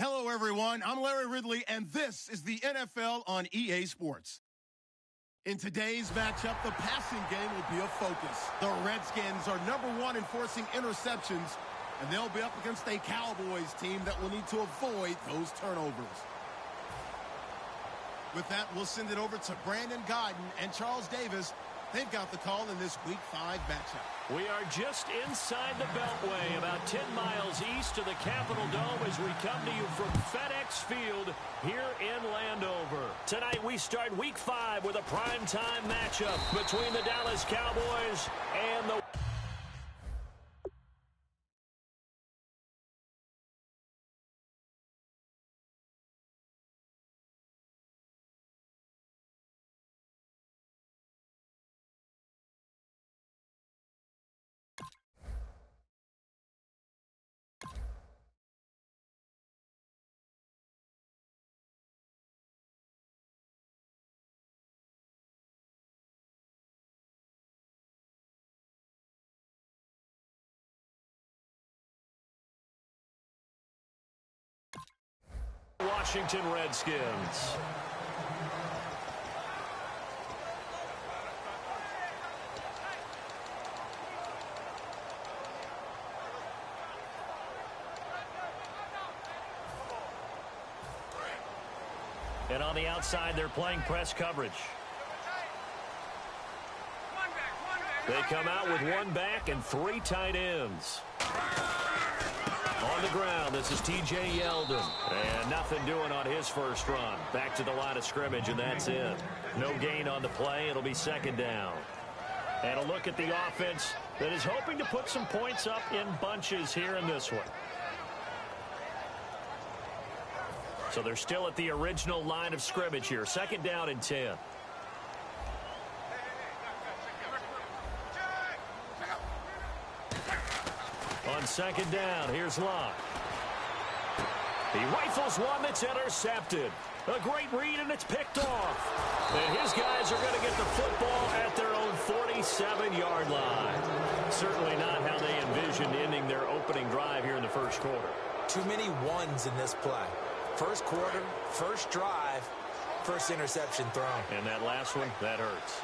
Hello, everyone. I'm Larry Ridley, and this is the NFL on EA Sports. In today's matchup, the passing game will be a focus. The Redskins are #1 in forcing interceptions, and they'll be up against a Cowboys team that will need to avoid those turnovers. With that, we'll send it over to Brandon Godden and Charles Davis. They've got the call in this Week 5 matchup. We are just inside the Beltway, about 10 miles east of the Capitol Dome as we come to you from FedEx Field here in Landover. Tonight we start Week 5 with a primetime matchup between the Dallas Cowboys and the Washington Redskins. And on the outside, they're playing press coverage. They come out with one back and 3 tight ends. On the ground, this is T.J. Yeldon. And nothing doing on his first run. Back to the line of scrimmage, and that's it. No gain on the play. It'll be second down. And a look at the offense that is hoping to put some points up in bunches here in this one. So they're still at the original line of scrimmage here. Second down and 10. On second down, here's Locke. He rifles one that's intercepted. A great read, and it's picked off. And his guys are going to get the football at their own 47-yard line. Certainly not how they envisioned ending their opening drive here in the first quarter. Too many ones in this play. First quarter, first drive, first interception thrown. And that last one, that hurts.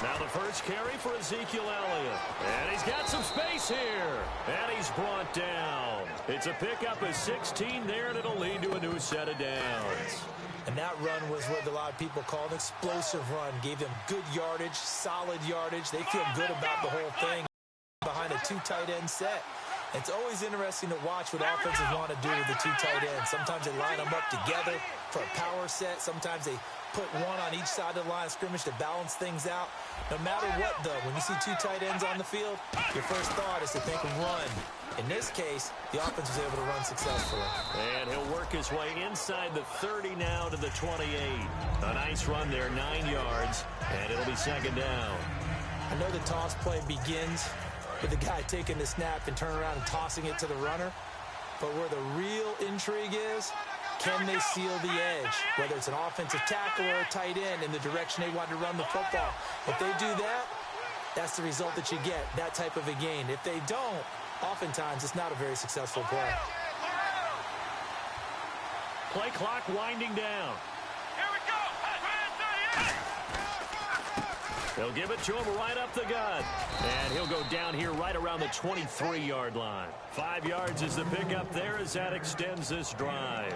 Now the first carry for Ezekiel Elliott. And he's got some space here. And he's brought down. It's a pickup of 16 there, and it'll lead to a new set of downs. And that run was what a lot of people call an explosive run. Gave them good yardage, solid yardage. They feel good about the whole thing behind a 2 tight end set. It's always interesting to watch what offenses want to do with the 2 tight ends. Sometimes they line them up together for a power set. Sometimes they put one on each side of the line of scrimmage to balance things out. No matter what, though, when you see 2 tight ends on the field, your first thought is to think run. In this case, the offense was able to run successfully. And he'll work his way inside the 30 now to the 28. A nice run there, 9 yards, and it'll be second down. I know the toss play begins with the guy taking the snap and turning around and tossing it to the runner. But where the real intrigue is, can they seal the edge? Whether it's an offensive tackle or a tight end in the direction they want to run the football. If they do that, that's the result that you get, that type of a gain. If they don't, oftentimes it's not a very successful play. Play clock winding down. Here we go. They'll give it to him right up the gut. And he'll go down here right around the 23-yard line. 5 yards is the pickup there as that extends this drive.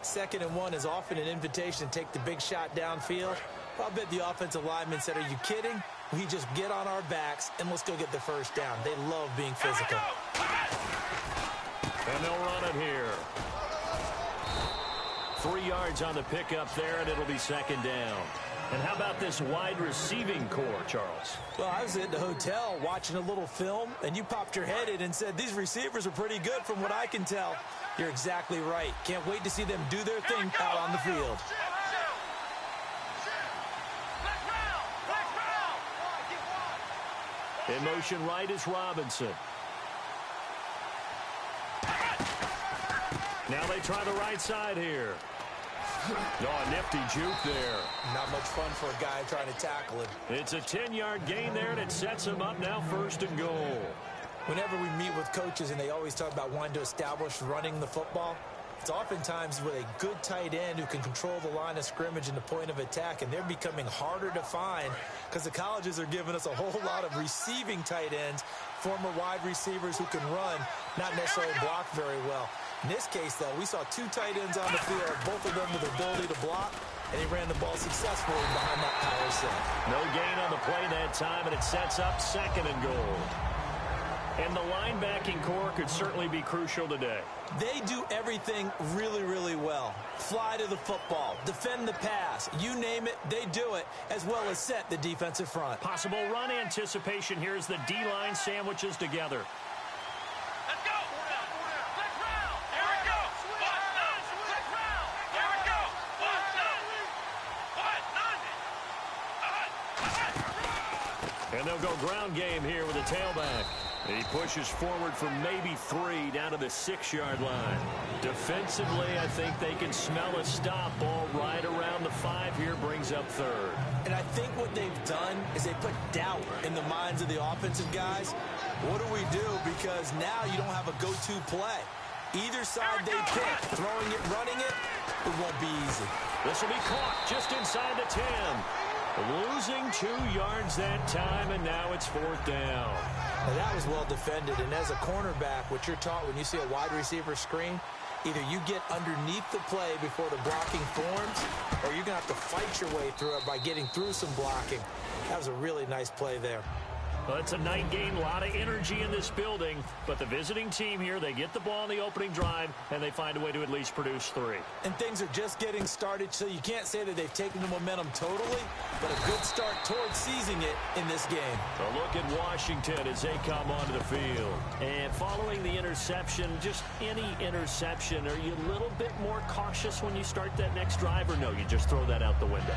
2nd and 1 is often an invitation to take the big shot downfield. I'll bet the offensive linemen said, are you kidding? We just get on our backs and let's go get the first down. They love being physical. And they'll run it here. 3 yards on the pickup there, and it'll be second down. And how about this wide receiving core, Charles? Well, I was at the hotel watching a little film, and you popped your head in and said, these receivers are pretty good from what I can tell. You're exactly right. Can't wait to see them do their thing out on the field. In motion right is Robinson. Now they try the right side here. Oh, a nifty juke there. Not much fun for a guy trying to tackle him. It's a 10-yard gain there, and it sets him up now 1st and goal. Whenever we meet with coaches and they always talk about wanting to establish running the football, it's oftentimes with a good tight end who can control the line of scrimmage and the point of attack, and they're becoming harder to find because the colleges are giving us a whole lot of receiving tight ends, former wide receivers who can run, not necessarily block very well. In this case, though, we saw two tight ends on the field, both of them with the ability to block, and he ran the ball successfully behind that power set. No gain on the play that time, and it sets up 2nd and goal. And the linebacking core could certainly be crucial today. They do everything really, really well. Fly to the football, defend the pass, you name it, they do it, as well as set the defensive front. Possible run anticipation here as the D-line sandwiches together. Let's go! Let's round! Here we go! Let's round! Here we go! And they'll go ground game here with a tailback. He pushes forward for maybe 3 down to the 6-yard line. Defensively, I think they can smell a stop. Ball right around the 5 here, brings up 3rd. And I think what they've done is they put doubt in the minds of the offensive guys. What do we do? Because now you don't have a go-to play. Either side they pick, throwing it, running it, it won't be easy. This will be caught just inside the 10. Losing 2 yards that time, and now it's 4th down. Now that was well defended, and as a cornerback, what you're taught when you see a wide receiver screen, either you get underneath the play before the blocking forms, or you're going to have to fight your way through it by getting through some blocking. That was a really nice play there. Well, it's a night game, a lot of energy in this building, but the visiting team here, they get the ball on the opening drive, and they find a way to at least produce 3. And things are just getting started, so you can't say that they've taken the momentum totally, but a good start towards seizing it in this game. A look at Washington as they come onto the field. And following the interception, just any interception, are you a little bit more cautious when you start that next drive, or no, you just throw that out the window?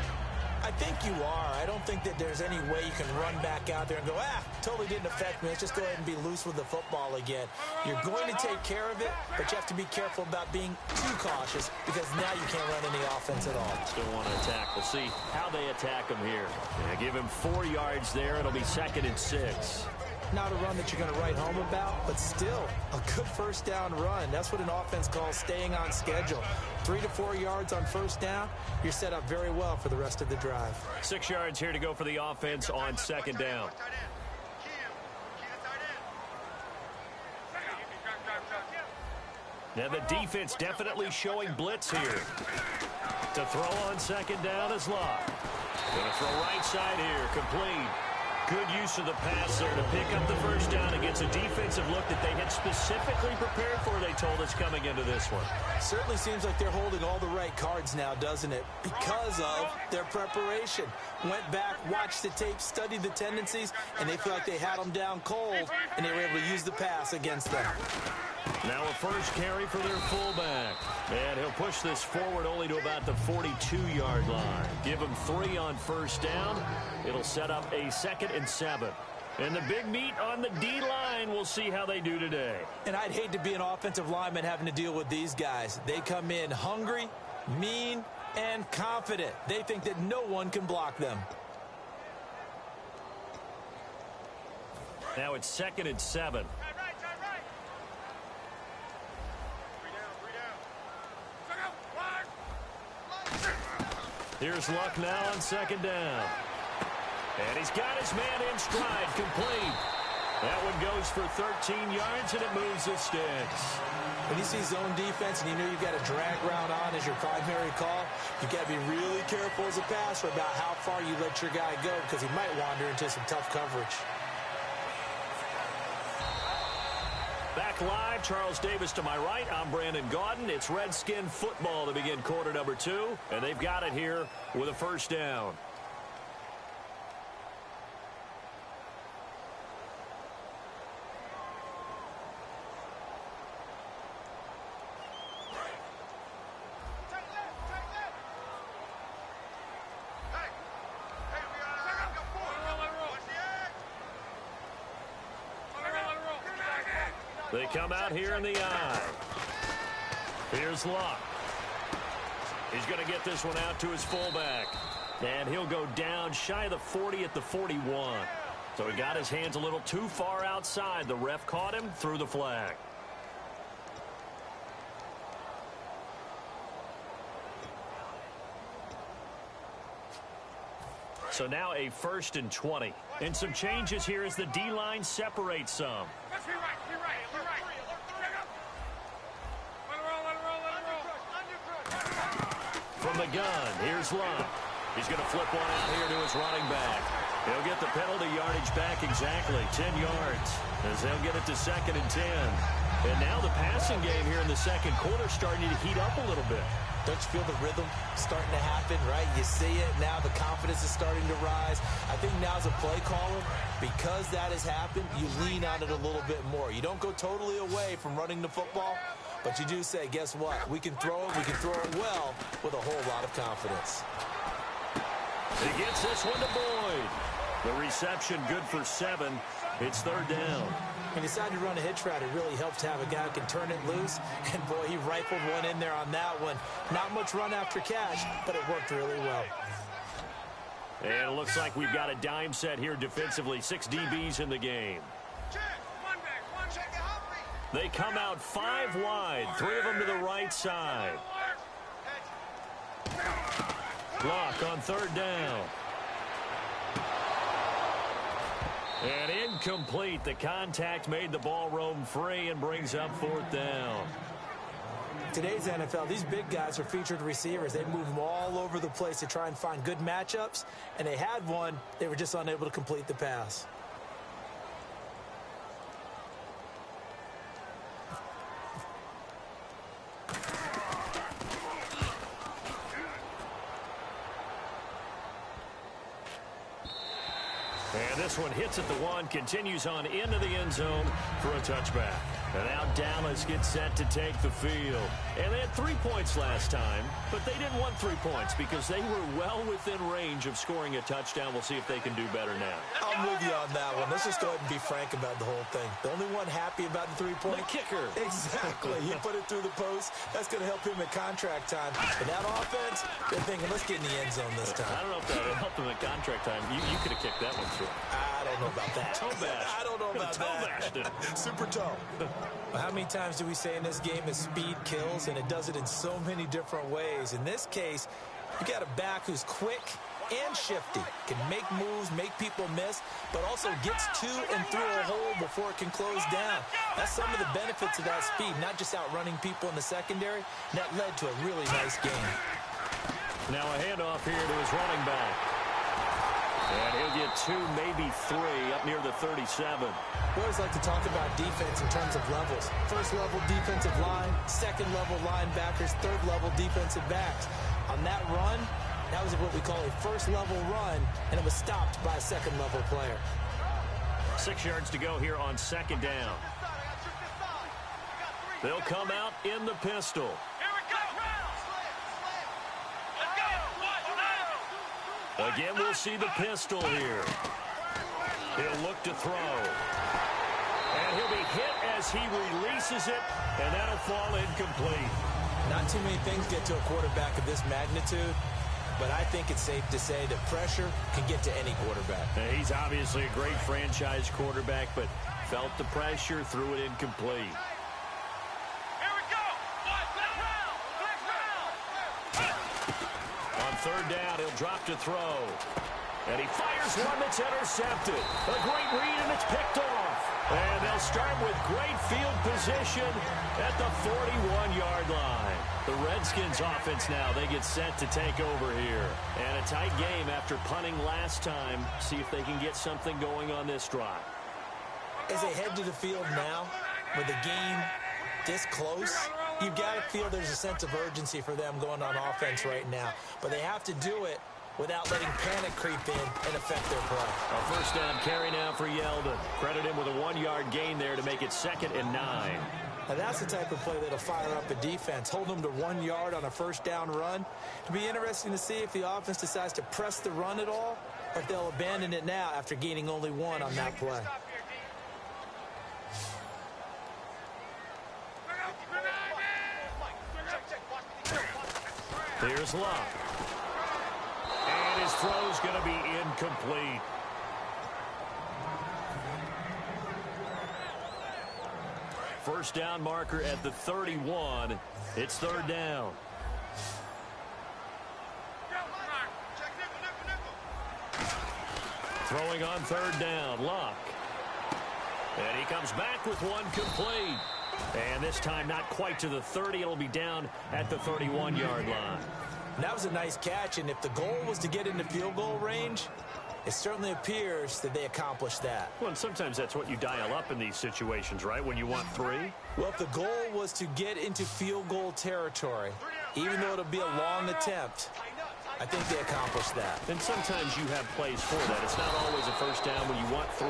I think you are. I don't think that there's any way you can run back out there and go, totally didn't affect me. Let's just go ahead and be loose with the football again. You're going to take care of it, but you have to be careful about being too cautious because now you can't run any offense at all. Still want to attack. We'll see how they attack him here. Yeah, give him 4 yards there. It'll be 2nd and 6. Not a run that you're going to write home about, but still a good 1st down run. That's what an offense calls staying on schedule. 3 to 4 yards on 1st down, you're set up very well for the rest of the drive. 6 yards here to go for the offense on 2nd down. Now the defense definitely showing blitz here. To throw on 2nd down is Locke. Going to throw right side here, complete. Good use of the pass there to pick up the 1st down against a defensive look that they had specifically prepared for, they told us, coming into this one. Certainly seems like they're holding all the right cards now, doesn't it? Because of their preparation. Went back, watched the tape, studied the tendencies, and they feel like they had them down cold, and they were able to use the pass against them. Now a first carry for their fullback. And he'll push this forward only to about the 42-yard line. Give him 3 on 1st down. It'll set up a 2nd and 7. And the big meat on the D-line, we'll see how they do today. And I'd hate to be an offensive lineman having to deal with these guys. They come in hungry, mean, and confident. They think that no one can block them. Now it's 2nd and 7. Here's Luck now on 2nd down. And he's got his man in stride, complete. That one goes for 13 yards, and it moves the sticks. When you see zone defense and you know you've got a drag route on as your primary call, you've got to be really careful as a passer about how far you let your guy go because he might wander into some tough coverage. Back live, Charles Davis to my right. I'm Brandon Gaudin. It's Redskin football to begin quarter number 2, and they've got it here with a 1st down. They come out here in the eye. Here's Locke. He's going to get this one out to his fullback. And he'll go down shy of the 40 at the 41. So he got his hands a little too far outside. The ref caught him, threw the flag. So now a 1st and 20. And some changes here as the D-line separates some. From the gun, here's Love. He's going to flip one out here to his running back. He'll get the penalty yardage back exactly, 10 yards, as they'll get it to 2nd and 10. And now the passing game here in the second quarter starting to heat up a little bit. Don't you feel the rhythm starting to happen, right? You see it now. The confidence is starting to rise. I think now as a play caller, because that has happened, you lean on it a little bit more. You don't go totally away from running the football, but you do say, guess what? We can throw it. We can throw it well with a whole lot of confidence. He gets this one to Boyd. The reception good for 7. It's 3rd down. When you decide to run a hitch route, it really helps to have a guy who can turn it loose. And, boy, he rifled one in there on that one. Not much run after catch, but it worked really well. And it looks like we've got a dime set here defensively. 6 DBs in the game. They come out 5 wide. 3 of them to the right side. Block on 3rd down. And incomplete. The contact made the ball roam free and brings up 4th down. Today's NFL, these big guys are featured receivers. They move them all over the place to try and find good matchups. And they had one. They were just unable to complete the pass. And this one hits at the 1, continues on into the end zone for a touchback. And now Dallas gets set to take the field. And they had 3 points last time, but they didn't want 3 points because they were well within range of scoring a touchdown. We'll see if they can do better now. I'm with you on that one. Let's just go ahead and be frank about the whole thing. The only one happy about the 3-point. The kicker. Exactly. He put it through the post. That's going to help him at contract time. But that offense, they're thinking, let's get in the end zone this time. I don't know if that would help him at contract time. You could have kicked that one through. I don't know about that. Toe bash. I don't know about that. Super toe. Well, how many times do we say in this game is speed kills, and it does it in so many different ways. In this case, you got a back who's quick and shifty, can make moves, make people miss, but also gets to and through a hole before it can close down. That's some of the benefits of that speed, not just outrunning people in the secondary. And that led to a really nice game. Now a handoff here to his running back. And he'll get 2, maybe 3 up near the 37. We always like to talk about defense in terms of levels. First level defensive line, second level linebackers, third level defensive backs. On that run, that was what we call a first level run, and it was stopped by a second level player. 6 yards to go here on 2nd down. They'll come out in the pistol. Again, we'll see the pistol here. He'll look to throw. And he'll be hit as he releases it, and that'll fall incomplete. Not too many things get to a quarterback of this magnitude, but I think it's safe to say that pressure can get to any quarterback. Now, he's obviously a great franchise quarterback, but felt the pressure, threw it incomplete. On 3rd down, he'll drop to throw. And he fires one that's intercepted. A great read, and it's picked off. And they'll start with great field position at the 41-yard line. The Redskins offense now, they get set to take over here. And a tight game after punting last time. See if they can get something going on this drive. As they head to the field now, with the game this close, you've got to feel there's a sense of urgency for them going on offense right now. But they have to do it without letting panic creep in and affect their play. A 1st down carry now for Yeldon. Credit him with a 1-yard gain there to make it 2nd and 9. Now that's the type of play that'll fire up a defense. Hold them to 1 yard on a 1st down run. It'll be interesting to see if the offense decides to press the run at all, or if they'll abandon it now after gaining only 1 on that play. Here's Love. And his throw's going to be incomplete. first down marker at the 31. It's third down. Throwing on third down, Luck. And he comes back with one complete. And this time not quite to the 30. It'll be down at the 31-yard line. And that was a nice catch, and if the goal was to get into field goal range, it certainly appears that they accomplished that. Well, and sometimes that's what you dial up in these situations, right, when you want 3? Well, if the goal was to get into field goal territory, even though it'll be a long attempt, I think they accomplished that. And sometimes you have plays for that. It's not always a first down when you want 3.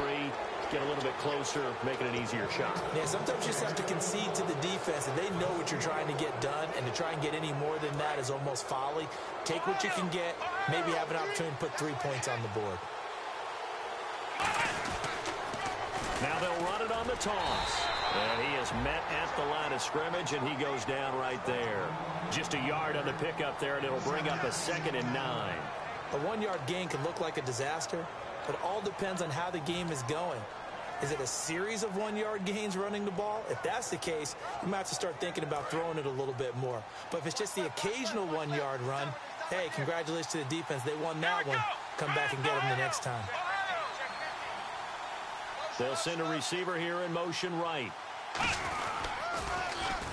Get a little bit closer, make it an easier shot. Yeah, sometimes you just have to concede to the defense, and they know what you're trying to get done, and to try and get any more than that is almost folly. Take what you can get, maybe have an opportunity to put 3 points on the board. Now they'll run it on the toss. And he is met at the line of scrimmage, and he goes down right there. Just a yard on the pickup there, and it'll bring up a 2nd and 9. A 1-yard gain can look like a disaster, but it all depends on how the game is going. Is it a series of 1-yard gains running the ball? If that's the case, you might have to start thinking about throwing it a little bit more. But if it's just the occasional 1-yard run, hey, congratulations to the defense. They won that one. Come back and get them the next time. They'll send a receiver here in motion right.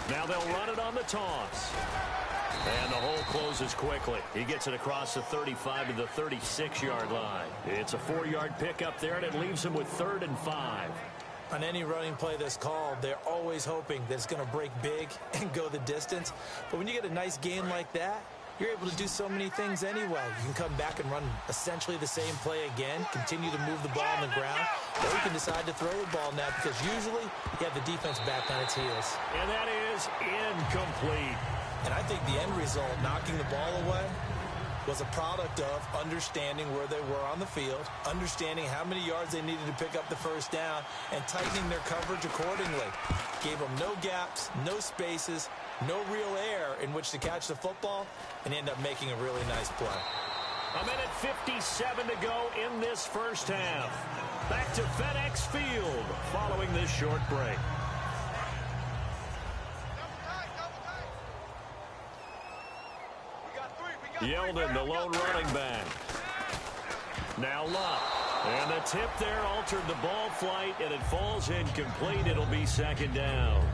Now they'll run it on the toss. And the hole closes quickly. He gets it across the 35 to the 36-yard line. It's a 4-yard pickup there, and it leaves him with 3rd and 5. On any running play that's called, they're always hoping that it's going to break big and go the distance. But when you get a nice gain like that, you're able to do so many things anyway. You can come back and run essentially the same play again, continue to move the ball on the ground, or you can decide to throw the ball now because usually you have the defense back on its heels. And that is incomplete. And I think the end result, knocking the ball away, was a product of understanding where they were on the field, understanding how many yards they needed to pick up the first down, and tightening their coverage accordingly. Gave them no gaps, no spaces, no real air in which to catch the football, and end up making a really nice play. A minute 57 to go in this first half. Back to FedEx Field following this short break. Yeldon, the lone running back. Now Luck. And the tip there altered the ball flight, and it falls incomplete. It'll be 2nd down.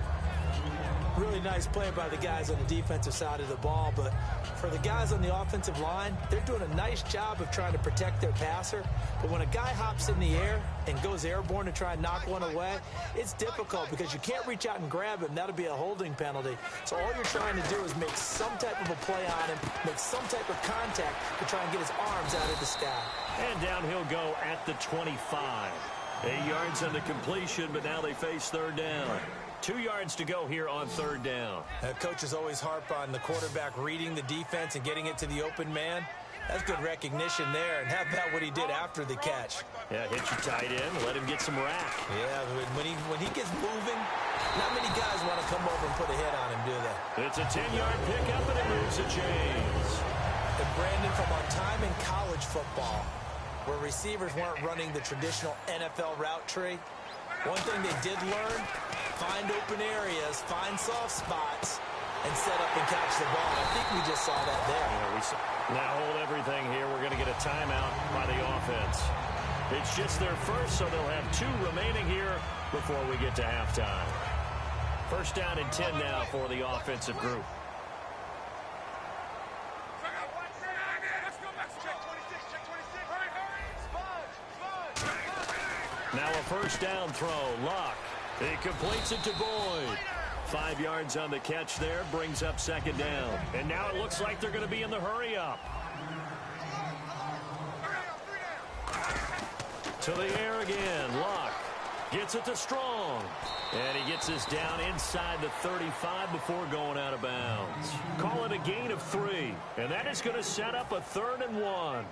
Really nice play by the guys on the defensive side of the ball, but for the guys on the offensive line, they're doing a nice job of trying to protect their passer. But when a guy hops in the air and goes airborne to try and knock one away, it's difficult because you can't reach out and grab him. That'll be a holding penalty. So all you're trying to do is make some type of a play on him, make some type of contact to try and get his arms out of the sky. And down he'll go at the 25. 8 yards on the completion, but now they face 3rd down. 2 yards to go here on 3rd down. Coaches always harp on the quarterback reading the defense and getting it to the open man. That's good recognition there. And how about what he did after the catch? Yeah, hit you tight end, let him get some rack. Yeah, when he gets moving, not many guys want to come over and put a hit on him, do they? It's a 10-yard pickup, and it moves the chains. And Brandon, from our time in college football, where receivers weren't running the traditional NFL route tree, one thing they did learn, find open areas, find soft spots, and set up and catch the ball. I think we just saw that there. Yeah, now hold everything here. We're going to get a timeout by the offense. It's just their first, so they'll have 2 remaining here before we get to halftime. First down and 10 now for the offensive group. Now a first down throw. Luck. He completes it to Boyd. 5 yards on the catch there. Brings up 2nd down. And now it looks like they're going to be in the hurry-up. To the air again. Luck gets it to Strong. And he gets this down inside the 35 before going out of bounds. Call it a gain of 3. And that is going to set up a 3rd and 1.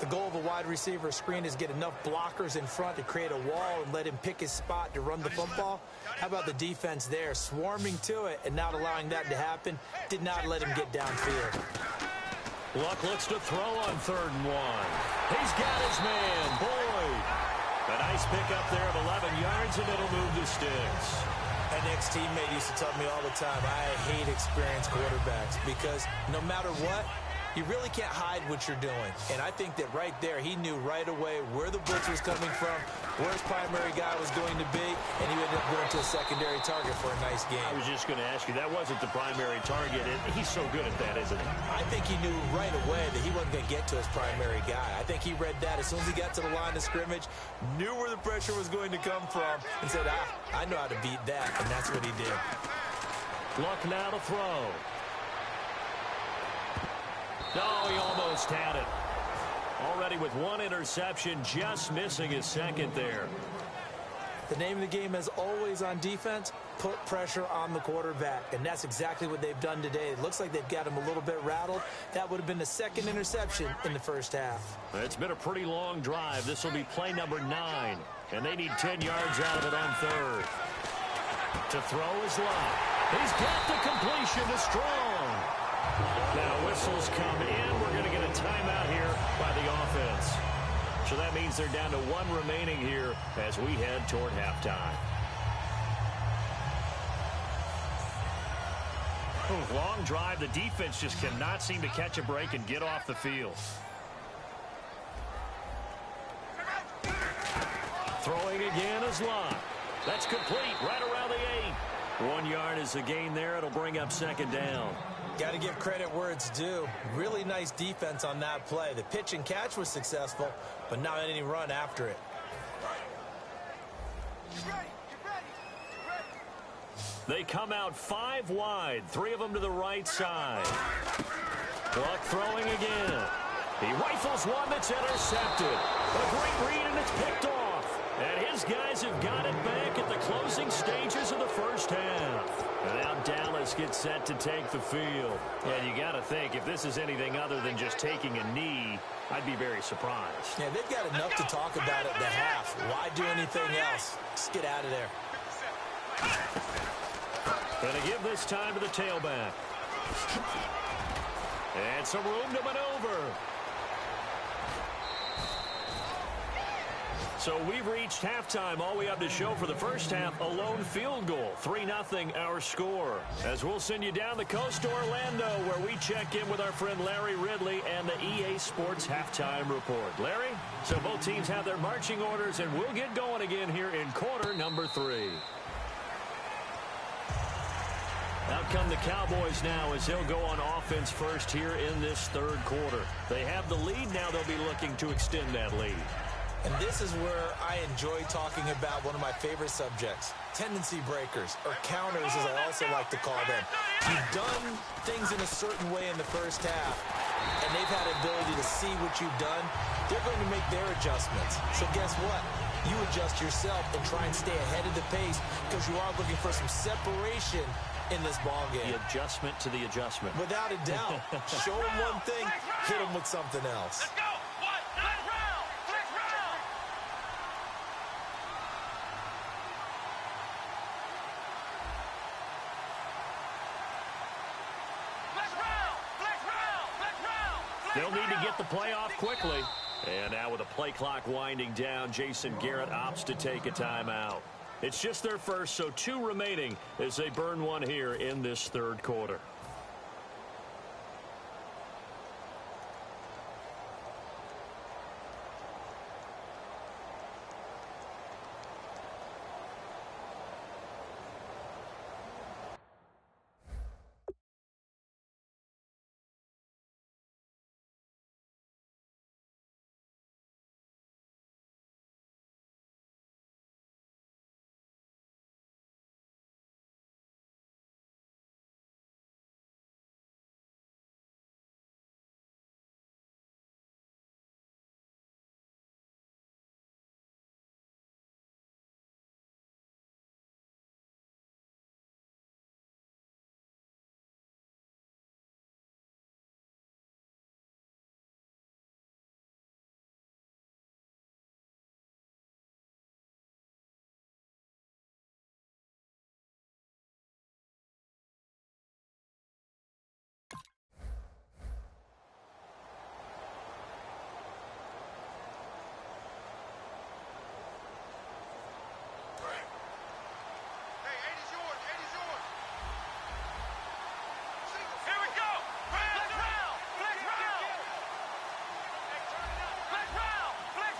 The goal of a wide receiver screen is get enough blockers in front to create a wall and let him pick his spot to run the football. How about the defense there, swarming to it and not allowing that to happen? Did not let him get downfield. Luck looks to throw on 3rd and 1. He's got his man, Boyd. A nice pickup there of 11 yards, and it'll move the sticks. An ex-teammate used to tell me all the time, I hate experienced quarterbacks because no matter what, you really can't hide what you're doing. And I think that right there, he knew right away where the blitz was coming from, where his primary guy was going to be, and he ended up going to a secondary target for a nice game. I was just going to ask you, that wasn't the primary target, and he's so good at that, isn't he? I think he knew right away that he wasn't going to get to his primary guy. I think he read that as soon as he got to the line of scrimmage, knew where the pressure was going to come from, and said, I know how to beat that, and that's what he did. Luck now to throw. No, he almost had it. Already with one interception, just missing his second there. The name of the game is always on defense, put pressure on the quarterback. And that's exactly what they've done today. It looks like they've got him a little bit rattled. That would have been the second interception in the first half. It's been a pretty long drive. This will be play number 9. And they need 10 yards out of it on third. To throw is Lott. He's got the completion to Strong. Now whistles come in. We're going to get a timeout here by the offense. So that means they're down to 1 remaining here as we head toward halftime. Long drive. The defense just cannot seem to catch a break and get off the field. Throwing again is Lott. That's complete right around the 8. 1 yard is the gain there. It'll bring up second down. Got to give credit where it's due. Really nice defense on that play. The pitch and catch was successful, but not any run after it. They come out 5 wide, 3 of them to the right side. Luck throwing again. He rifles one that's intercepted. A great read, and it's picked off. And his guys have got it back at the closing stages of the first half. And now Dallas gets set to take the field. And you got to think, if this is anything other than just taking a knee, I'd be very surprised. Yeah, they've got enough to talk about at the half. Why do anything else? Just get out of there. Going to give this time to the tailback. And some room to maneuver. So we've reached halftime. All we have to show for the first half, a lone field goal. 3-0 our score. As we'll send you down the coast to Orlando, where we check in with our friend Larry Ridley and the EA Sports Halftime Report. Larry, so both teams have their marching orders, and we'll get going again here in quarter number 3. Out come the Cowboys now as they'll go on offense first here in this third quarter. They have the lead. Now they'll be looking to extend that lead. And this is where I enjoy talking about one of my favorite subjects, tendency breakers, or counters as I also like to call them. You've done things in a certain way in the first half, and they've had the ability to see what you've done. They're going to make their adjustments. So guess what? You adjust yourself and try and stay ahead of the pace because you are looking for some separation in this ball game. The adjustment to the adjustment. Without a doubt. Show them one thing, hit them with something else. Let's go. Let's round. Let's round. Let's round. Let's round. Let's round. They'll need to get the play off quickly. And now with the play clock winding down, Jason Garrett opts to take a timeout. It's just their first, so 2 remaining as they burn one here in this third quarter.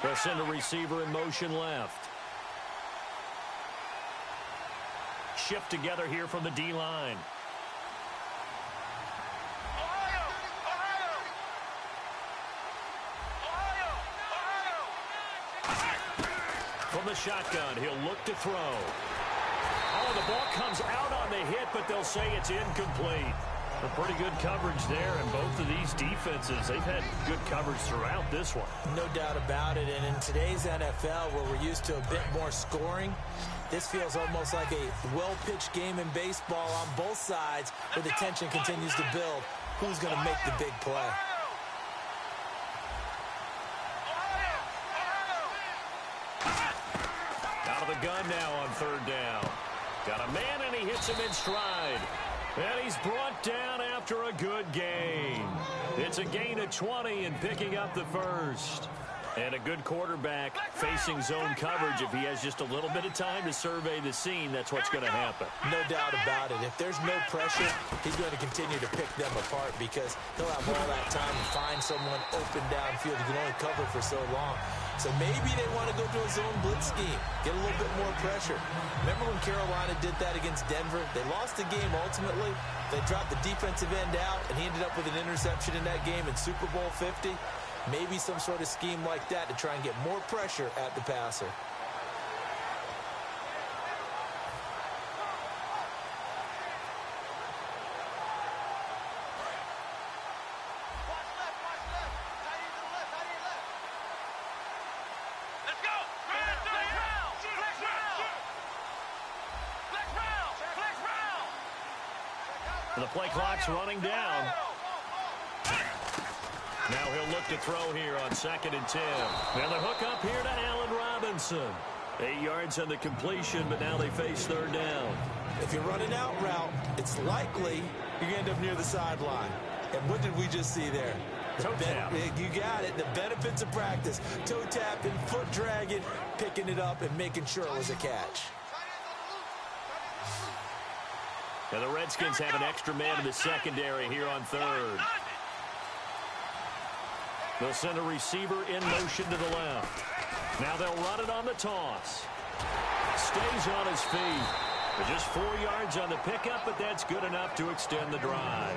They'll send a receiver in motion left. Shift together here from the D-line. From the shotgun, he'll look to throw. Oh, the ball comes out on the hit, but they'll say it's incomplete. A pretty good coverage there, and both of these defenses, they've had good coverage throughout this one. No doubt about it, and in today's NFL, where we're used to a bit more scoring, this feels almost like a well-pitched game in baseball on both sides, where the tension continues to build. Who's going to make the big play? Out of the gun now on third down. Got a man, and he hits him in stride. And he's brought down after a good gain. It's a gain of 20 and picking up the first. And a good quarterback facing zone coverage. If he has just a little bit of time to survey the scene, that's what's going to happen. No doubt about it. If there's no pressure, he's going to continue to pick them apart because he'll have all that time to find someone open downfield. He can only cover for so long. So maybe they want to go to a zone blitz scheme, get a little bit more pressure. Remember when Carolina did that against Denver? They lost the game ultimately. They dropped the defensive end out, and he ended up with an interception in that game in Super Bowl 50. Maybe some sort of scheme like that to try and get more pressure at the passer. The play clock's running down. Now he'll look to throw here on 2nd and 10. And the hook up here to Allen Robinson. 8 yards on the completion, but now they face third down. If you're running out route, it's likely you're going to end up near the sideline. And what did we just see there? Toe tap. You got it. The benefits of practice. Toe tapping, foot dragging, picking it up, and making sure it was a catch. And the Redskins have an extra man in the secondary here on third. They'll send a receiver in motion to the left. Now they'll run it on the toss. Stays on his feet. Just 4 yards on the pickup, but that's good enough to extend the drive.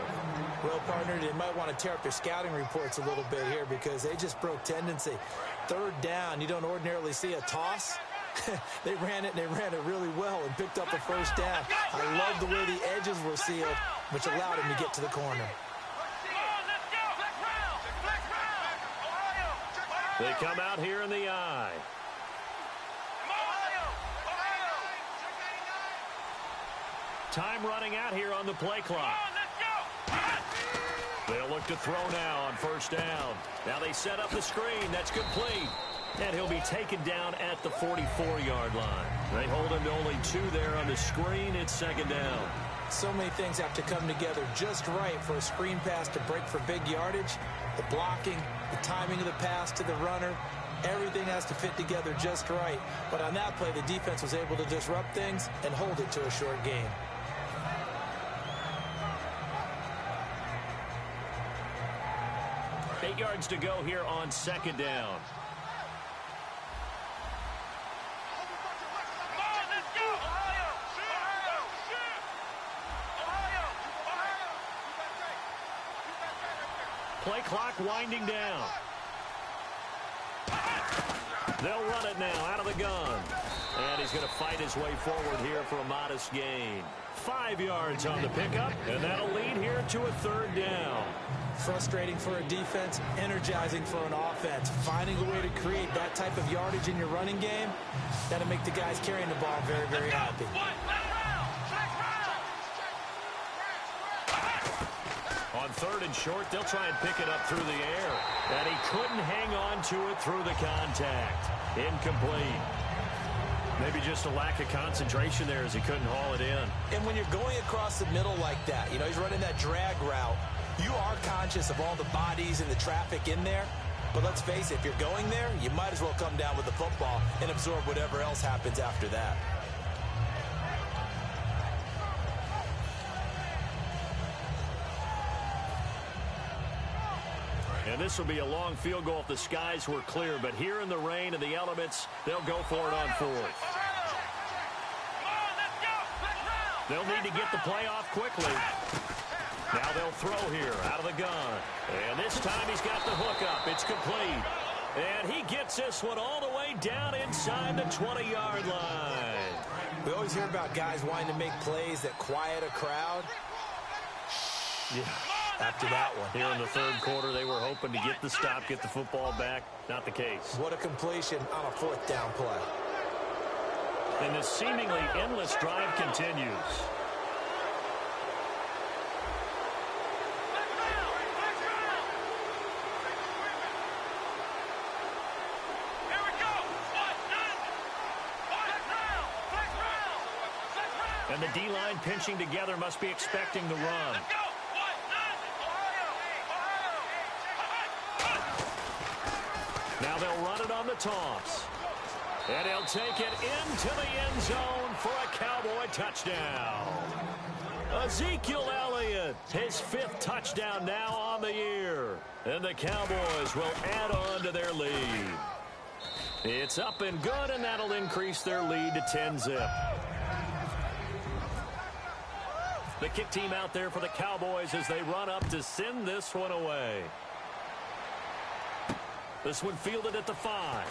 Well, partner, they might want to tear up their scouting reports a little bit here because they just broke tendency. Third down, you don't ordinarily see a toss. They ran it, and they ran it really well and picked up the first down. I love the way the edges were sealed, which allowed him to get to the corner. They come out here in the eye. Time running out here on the play clock. They'll look to throw now on first down. Now they set up the screen. That's complete. And he'll be taken down at the 44-yard line. They hold him to only 2 there on the screen. It's 2nd down. So many things have to come together just right for a screen pass to break for big yardage. The blocking, the timing of the pass to the runner, everything has to fit together just right. But on that play, the defense was able to disrupt things and hold it to a short gain. Eight yards to go here on 2nd down. Play clock winding down. They'll run it now out of the gun. And he's going to fight his way forward here for a modest gain. 5 yards on the pickup, and that'll lead here to a third down. Frustrating for a defense, energizing for an offense. Finding a way to create that type of yardage in your running game, that'll make the guys carrying the ball very, very happy. On 3rd and short, they'll try and pick it up through the air. And he couldn't hang on to it through the contact. Incomplete. Maybe just a lack of concentration there as he couldn't haul it in. And when you're going across the middle like that, you know, he's running that drag route, you are conscious of all the bodies and the traffic in there. But let's face it, if you're going there, you might as well come down with the football and absorb whatever else happens after that. And And this will be a long field goal if the skies were clear. But here in the rain and the elements, they'll go for it on fourth. They'll need to get the play off quickly. Now they'll throw here out of the gun. And this time he's got the hook up. It's complete. And he gets this one all the way down inside the 20-yard line. We always hear about guys wanting to make plays that quiet a crowd. Yeah. After that one. Here in the third quarter, they were hoping to get the stop, get the football back. Not the case. What a completion on a fourth down play. And this seemingly endless drive continues. And the D-line pinching together must be expecting the run. Now they'll run it on the toss. And he'll take it into the end zone for a Cowboy touchdown. Ezekiel Elliott, his 5th touchdown now on the year. And the Cowboys will add on to their lead. It's up and good, and that'll increase their lead to 10-zip. The kick team out there for the Cowboys as they run up to send this one away. This one fielded at the 5.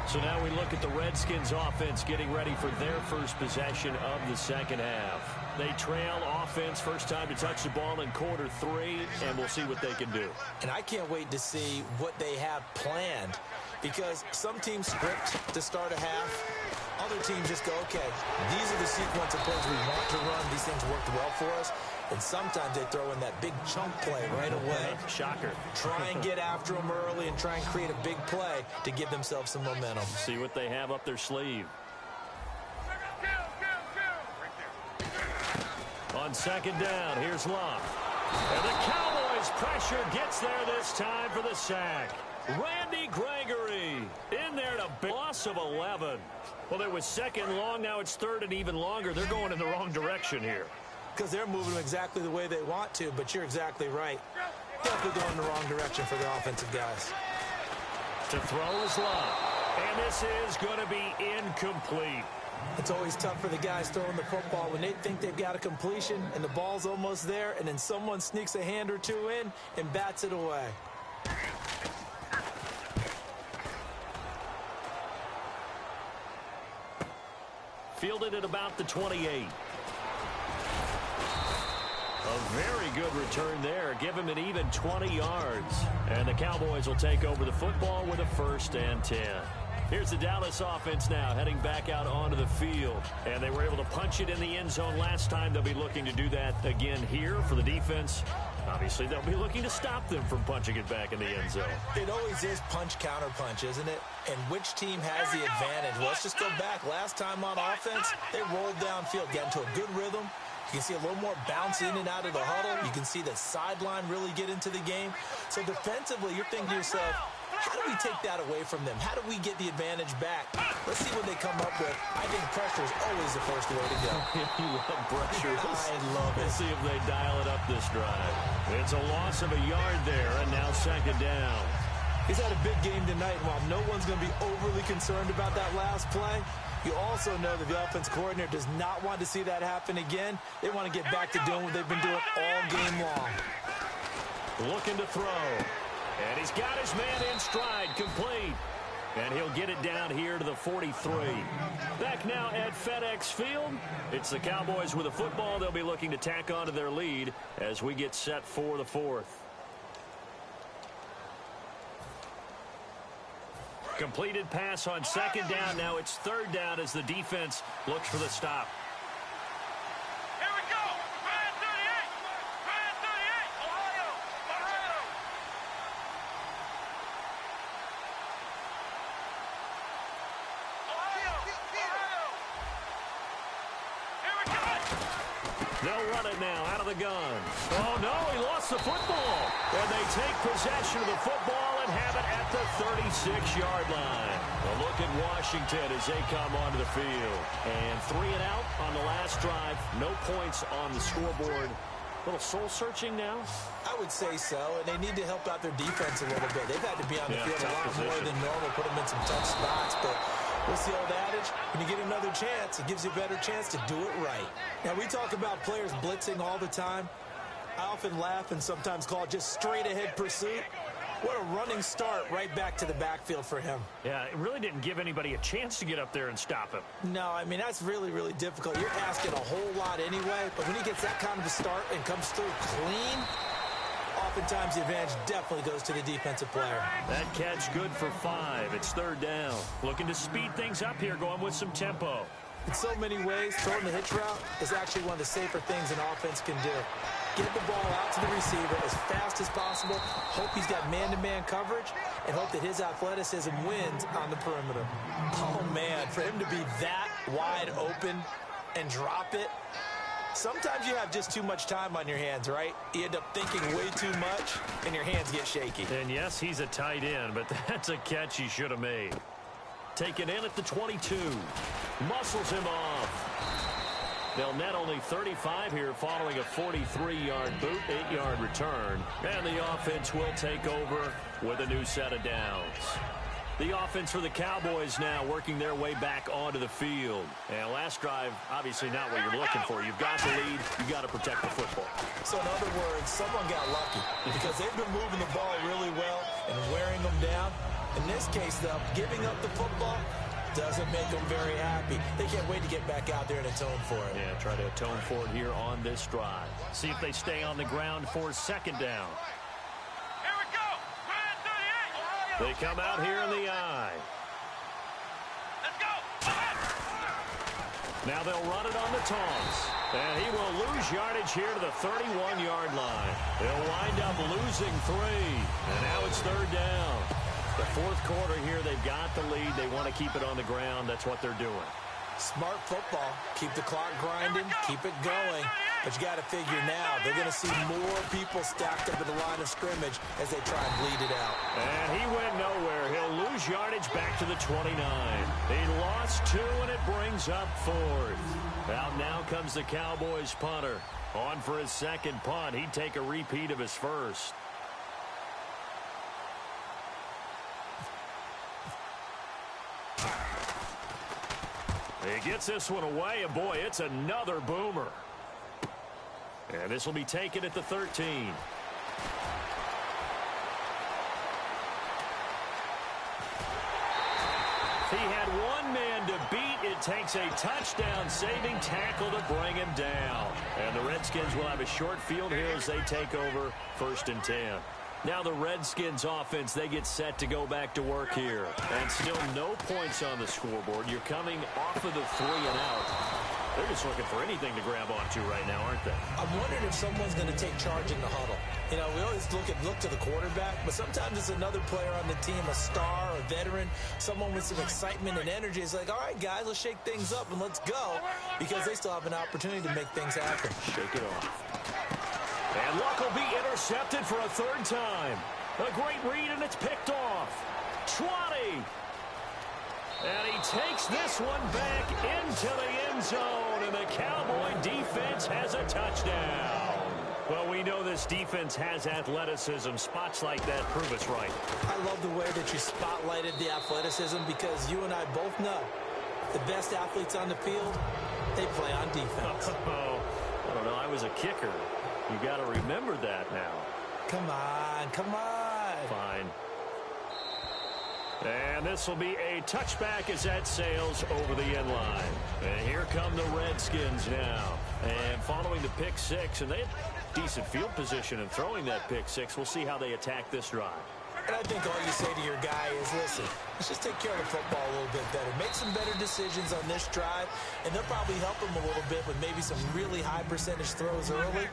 So now we look at the Redskins offense getting ready for their first possession of the second half. They trail offense, first time to touch the ball in quarter 3, and we'll see what they can do. And I can't wait to see what they have planned, because some teams script to start a half. Other teams just go, okay, these are the sequence of plays we want to run. These things worked well for us. And sometimes they throw in that big chunk play right away. Shocker. Try and get after them early and try and create a big play to give themselves some momentum. See what they have up their sleeve. On second down, here's Luck. And the Cowboys' pressure gets there this time for the sack. Randy Gregory in there to loss of 11. Well, it was second long. Now it's third and even longer. They're going in the wrong direction here. Because they're moving exactly the way they want to, but you're exactly right. Definitely going in the wrong direction for the offensive guys. To throw is Luck. And this is going to be incomplete. It's always tough for the guys throwing the football when they think they've got a completion and the ball's almost there, and then someone sneaks a hand or two in and bats it away. Fielded at about the 28. A very good return there. Give him an even 20 yards. And the Cowboys will take over the football with a 1st and 10. Here's the Dallas offense now heading back out onto the field. And they were able to punch it in the end zone last time. They'll be looking to do that again here for the defense. Obviously, they'll be looking to stop them from punching it back in the end zone. It always is punch-counter-punch, isn't it? And which team has the advantage? Well, let's just go back. Last time on offense, they rolled downfield, got into a good rhythm. You can see a little more bounce in and out of the huddle. You can see the sideline really get into the game. So defensively, you're thinking to yourself, how do we take that away from them? How do we get the advantage back? Let's see what they come up with. I think pressure is always the first way to go. You love pressure. I love it. Let's see if they dial it up this drive. It's a loss of a yard there, and now second down. He's had a big game tonight, and while no one's going to be overly concerned about that last play, you also know that the offense coordinator does not want to see that happen again. They want to get back to doing what they've been doing all game long. Looking to throw. And he's got his man in stride, complete. And he'll get it down here to the 43. Back now at FedEx Field. It's the Cowboys with the football. They'll be looking to tack on to their lead as we get set for the 4th. Completed pass on second down. Now it's third down as the defense looks for the stop. Here we go. Ryan 38. Ryan 38. Ohio. Ohio. Ohio. Ohio. Here we go. They'll run it now out of the gun. Oh, no, he lost the football. And they take possession of the football and have it at the 36-yard line. A look at Washington as they come onto the field. And 3 and out on the last drive. No points on the scoreboard. A little soul-searching now? I would say so, and they need to help out their defense a little bit. They've had to be on the field a lot more than normal, put them in some tough spots, but what's the old adage? When you get another chance, it gives you a better chance to do it right. Now, we talk about players blitzing all the time. I often laugh and sometimes call it just straight-ahead pursuit. What a running start right back to the backfield for him. Yeah, it really didn't give anybody a chance to get up there and stop him. No, I mean, that's really, really difficult. You're asking a whole lot anyway, but when he gets that kind of a start and comes through clean, oftentimes the advantage definitely goes to the defensive player. That catch good for 5. It's 3rd down. Looking to speed things up here, going with some tempo. In so many ways, throwing the hitch route is actually one of the safer things an offense can do. Get the ball out to the receiver as fast as possible, hope he's got man-to-man coverage, and hope that his athleticism wins on the perimeter. Oh, man, for him to be that wide open and drop it, sometimes you have just too much time on your hands, right? You end up thinking way too much, and your hands get shaky. And, yes, he's a tight end, but that's a catch he should have made. Taken in at the 22. Muscles him off. They'll net only 35 here following a 43-yard boot, 8-yard return. And the offense will take over with a new set of downs. The offense for the Cowboys now working their way back onto the field. And last drive, obviously not what you're looking for. You've got the lead. You've got to protect the football. So in other words, someone got lucky because they've been moving the ball really well and wearing them down. In this case, though, giving up the football doesn't make them very happy. They can't wait to get back out there and atone for it. Yeah, try to atone for it here on this drive. See if they stay on the ground for 2nd down. Here we go. Grand 38. They come out here in the eye. Let's go. Now they'll run it on the toss. And he will lose yardage here to the 31-yard line. They'll wind up losing 3. And now it's 3rd down. The 4th quarter here, they've got the lead. They want to keep it on the ground. That's what they're doing. Smart football. Keep the clock grinding. Keep it going. But you got to figure now, they're going to see more people stacked up at the line of scrimmage as they try and bleed it out. And he went nowhere. He'll lose yardage back to the 29. He lost 2, and it brings up 4th. Out now comes the Cowboys punter. On for his 2nd punt. He'd take a repeat of his 1st. He gets this one away, and boy, it's another boomer. And this will be taken at the 13. He had one man to beat. It takes a touchdown-saving tackle to bring him down. And the Redskins will have a short field here as they take over 1st and 10. Now the Redskins offense, they get set to go back to work here. And still no points on the scoreboard. You're coming off of the 3 and out. They're just looking for anything to grab onto right now, aren't they? I'm wondering if someone's going to take charge in the huddle. You know, we always look to the quarterback, but sometimes it's another player on the team, a star, a veteran, someone with some excitement and energy. It's like, all right, guys, let's shake things up and let's go, because they still have an opportunity to make things happen. Shake it off. And Luck will be intercepted for a 3rd time. A great read, and it's picked off. 20. And he takes this one back into the end zone, and the Cowboy defense has a touchdown. Well, we know this defense has athleticism. Spots like that prove us right. I love the way that you spotlighted the athleticism, because you and I both know the best athletes on the field, they play on defense. I don't know. I was a kicker. You got to remember that now. Come on, come on. Fine. And this will be a touchback as that sails over the end line. And here come the Redskins now. And following the pick 6, and they had decent field position in throwing that pick 6. We'll see how they attack this drive. And I think all you say to your guy is, listen, let's just take care of the football a little bit better. Make some better decisions on this drive, and they'll probably help him a little bit with maybe some really high percentage throws early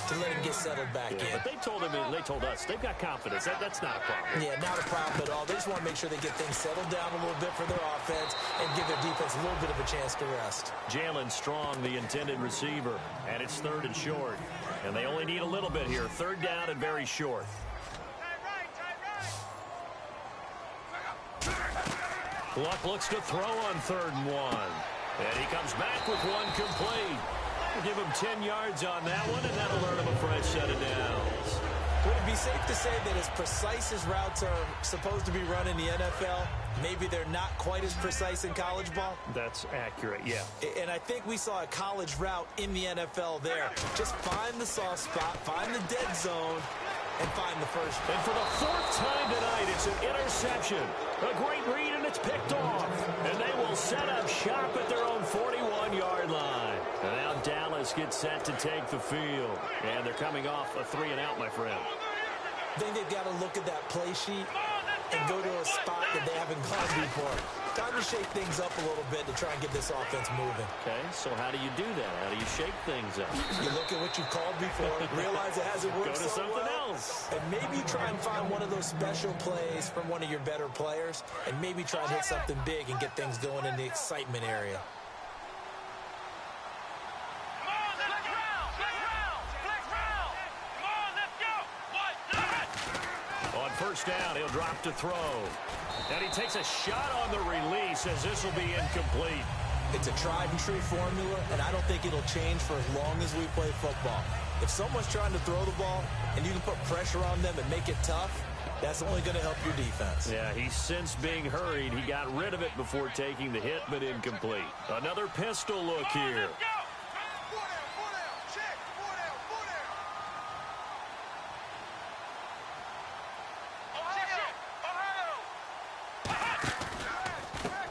to let him get settled back in. But they told him, and they told us, they've got confidence. That's not a problem. Yeah, not a problem at all. They just want to make sure they get things settled down a little bit for their offense and give their defense a little bit of a chance to rest. Jalen Strong, the intended receiver, and it's 3rd and short. And they only need a little bit here. 3rd down and very short. Luck looks to throw on 3rd and 1. And he comes back with one complete. We'll give him 10 yards on that one, and that'll earn him a fresh set of downs. Would it be safe to say that as precise as routes are supposed to be run in the NFL, maybe they're not quite as precise in college ball? That's accurate, yeah. And I think we saw a college route in the NFL there. Just find the soft spot, find the dead zone, and find the first. And for the 4th time tonight, it's an interception. A great read, and it's picked off. And they will set up shop at their own 41-yard line. And now Dallas gets set to take the field. And they're coming off a 3-and-out, my friend. I think they've got to look at that play sheet and go to a spot that they haven't gone before. Time to shake things up a little bit to try and get this offense moving. Okay, so how do you do that? How do you shake things up? You look at what you've called before, realize it hasn't worked Go to so something well, else. and maybe try and find one of those special plays from one of your better players, and maybe try and hit something big and get things going in the excitement area. On 1st down, he'll drop to throw. And he takes a shot on the release as this will be incomplete. It's a tried-and-true formula, and I don't think it'll change for as long as we play football. If someone's trying to throw the ball and you can put pressure on them and make it tough, that's only going to help your defense. Yeah, he's since being hurried. He got rid of it before taking the hit, but incomplete. Another pistol look here.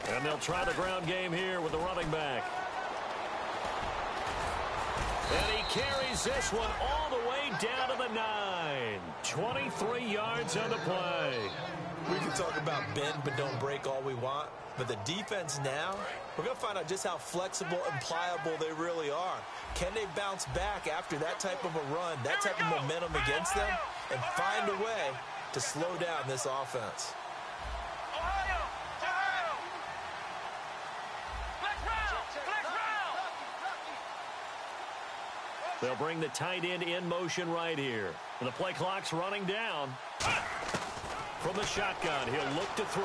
And they'll try the ground game here with the running back. And he carries this one all the way down to the 9. 23 yards on the play. We can talk about bend but don't break all we want, but the defense now, we're going to find out just how flexible and pliable they really are. Can they bounce back after that type of a run, that type of momentum against them, and find a way to slow down this offense? They'll bring the tight end in motion right here. And the play clock's running down. From the shotgun, he'll look to throw.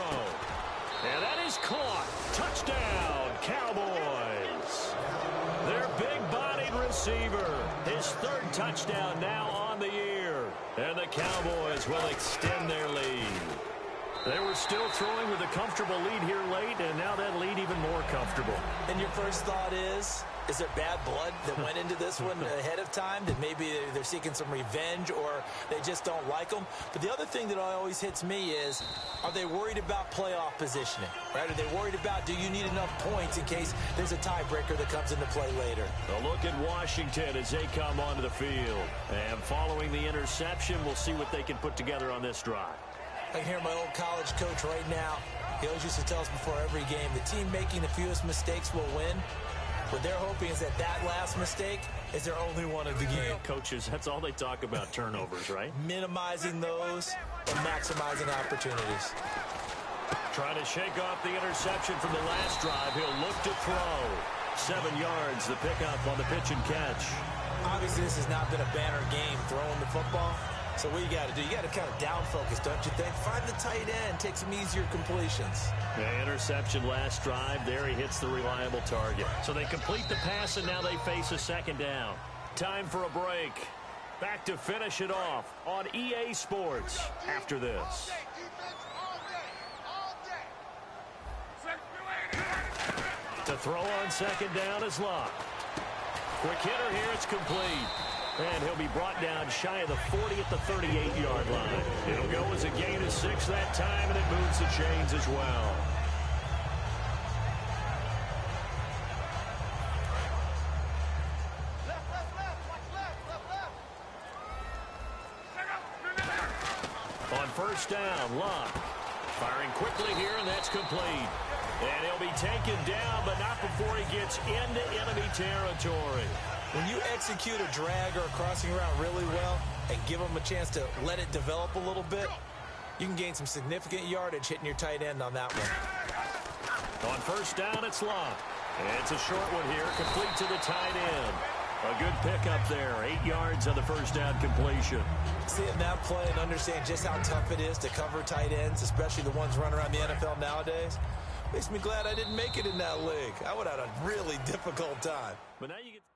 And that is caught. Touchdown, Cowboys. Their big-bodied receiver. His 3rd touchdown now on the year. And the Cowboys will extend their lead. They were still throwing with a comfortable lead here late, and now that lead even more comfortable. And your first thought is there bad blood that went into this one ahead of time, that maybe they're seeking some revenge or they just don't like them? But the other thing that always hits me is, are they worried about playoff positioning? Right? Are they worried about, do you need enough points in case there's a tiebreaker that comes into play later? A look at Washington as they come onto the field. And following the interception, we'll see what they can put together on this drive. I can hear my old college coach right now. He always used to tell us before every game, the team making the fewest mistakes will win. What they're hoping is that last mistake is their only one of the game. Coaches, that's all they talk about, turnovers, right? Minimizing those and maximizing opportunities. Trying to shake off the interception from the last drive. He'll look to throw. 7 yards, the pickup on the pitch and catch. Obviously, this has not been a banner game throwing the football. So what you got to do, you got to kind of down focus, don't you think? Find the tight end, take some easier completions. The interception last drive. There he hits the reliable target. So they complete the pass, and now they face a 2nd down. Time for a break. Back to finish it off on EA Sports after this. To throw on 2nd down is Luck. Quick hitter here, it's complete. And he'll be brought down shy of the 40 at the 38-yard line. It'll go as a gain of 6 that time, and it moves the chains as well. On 1st down, Luck. Firing quickly here, and that's complete. And he'll be taken down, but not before he gets into enemy territory. When you execute a drag or a crossing route really well and give them a chance to let it develop a little bit, you can gain some significant yardage hitting your tight end on that one. On 1st down, it's Luck. And it's a short one here, complete to the tight end. A good pickup there, 8 yards on the 1st down completion. Seeing that play and understand just how tough it is to cover tight ends, especially the ones running around the NFL nowadays. Makes me glad I didn't make it in that league. I would have had a really difficult time. But now you get